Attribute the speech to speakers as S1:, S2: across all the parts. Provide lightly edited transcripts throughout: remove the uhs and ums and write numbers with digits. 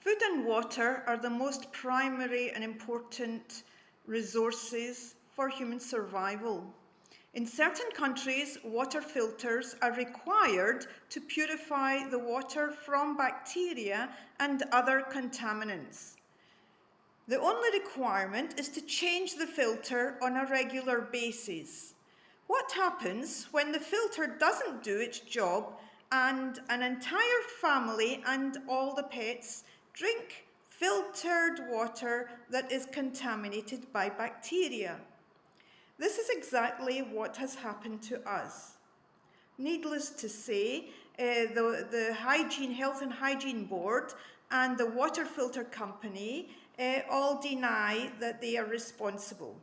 S1: Food and water are the most primary and important resources for human survival. In certain countries, water filters are required to purify the water from bacteria and other contaminants. The only requirement is to change the filter on a regular basis. What happens when the filter doesn't do its job and an entire family and all the pets drink filtered water that is contaminated by bacteria? This is exactly what has happened to us. Needless to say, the Health and Hygiene Board and the water filter company all deny that they are responsible.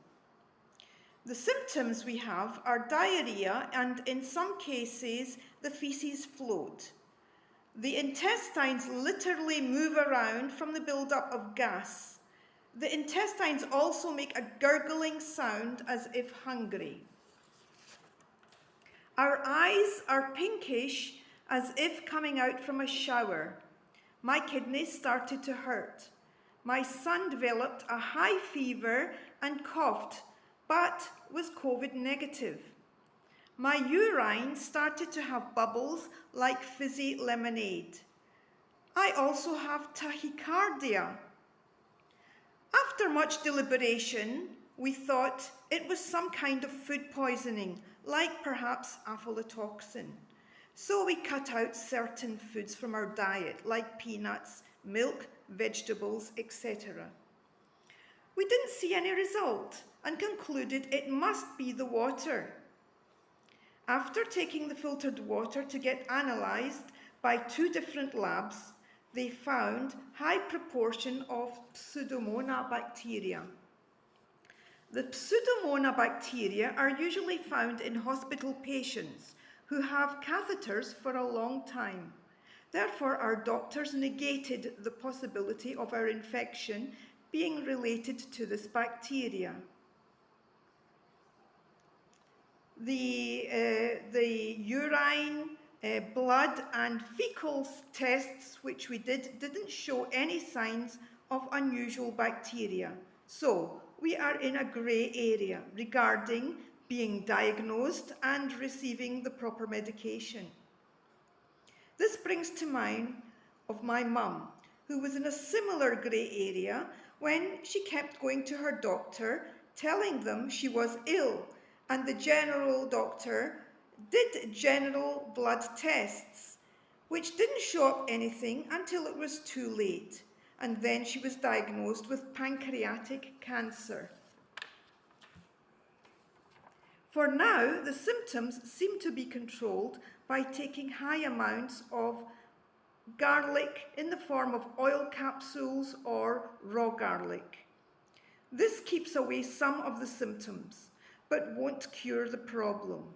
S1: The symptoms we have are diarrhea and, in some cases, the feces float. The intestines literally move around from the buildup of gas. The intestines also make a gurgling sound as if hungry. Our eyes are pinkish as if coming out from a shower. My kidneys started to hurt. My son developed a high fever and coughed, but was COVID negative. My urine started to have bubbles like fizzy lemonade. I also have tachycardia. After much deliberation, we thought it was some kind of food poisoning, like perhaps aflatoxin. So we cut out certain foods from our diet, like peanuts, milk, vegetables, etc. We didn't see any result and concluded it must be the water. After taking the filtered water to get analysed by 2 different labs, they found high proportion of Pseudomonas bacteria. The Pseudomonas bacteria are usually found in hospital patients who have catheters for a long time. Therefore, our doctors negated the possibility of our infection being related to this bacteria. The urine, blood and fecal tests which we didn't show any signs of unusual bacteria. So we are in a grey area regarding being diagnosed and receiving the proper medication. This brings to mind of my mum, who was in a similar grey area when she kept going to her doctor, telling them she was ill, and the general doctor did general blood tests, which didn't show up anything until it was too late, and then she was diagnosed with pancreatic cancer. For now, the symptoms seem to be controlled by taking high amounts of garlic in the form of oil capsules or raw garlic. This keeps away some of the symptoms, but won't cure the problem.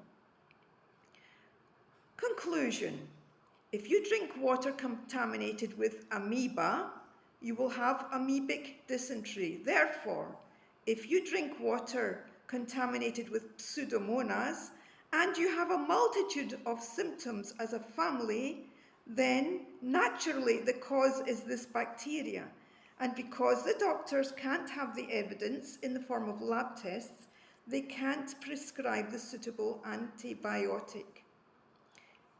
S1: Conclusion: if you drink water contaminated with amoeba, you will have amoebic dysentery. Therefore, if you drink water contaminated with Pseudomonas and you have a multitude of symptoms as a family, then naturally the cause is this bacteria. And because the doctors can't have the evidence in the form of lab tests, they can't prescribe the suitable antibiotic.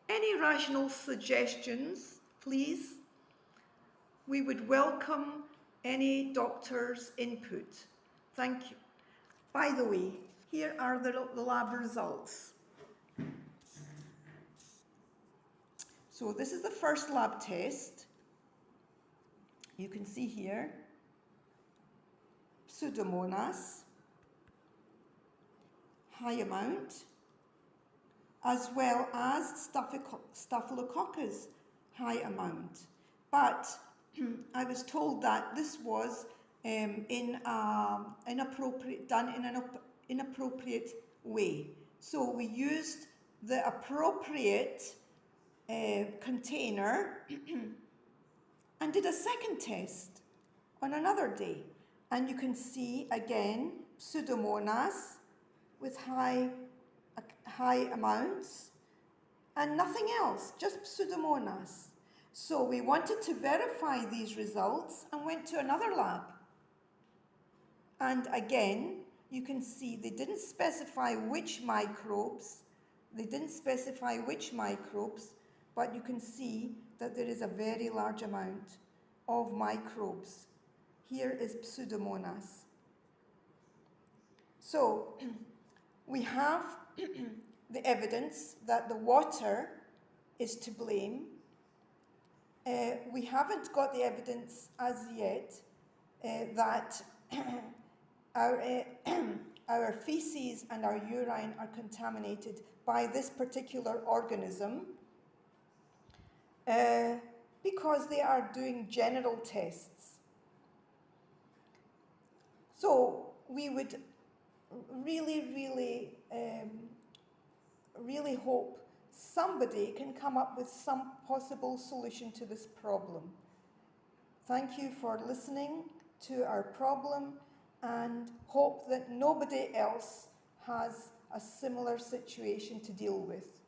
S1: Any rational suggestions, please? We would welcome any doctor's input. Thank you. By the way, here are the lab results. So this is the first lab test. You can see here, Pseudomonas, high amount, as well as Staphylococcus, high amount. But I was told that this was done in an inappropriate way. So we used the appropriate container and did a second test on another day. And you can see again Pseudomonas with high amounts and nothing else, just Pseudomonas. So we wanted to verify these results and went to another lab. And again, you can see they didn't specify which microbes, but you can see that there is a very large amount of microbes. Here is Pseudomonas. So we have the evidence that the water is to blame. We haven't got the evidence as yet that our feces and our urine are contaminated by this particular organism because they are doing general tests. So we would really hope somebody can come up with some possible solution to this problem. Thank you for listening to our problem and hope that nobody else has a similar situation to deal with.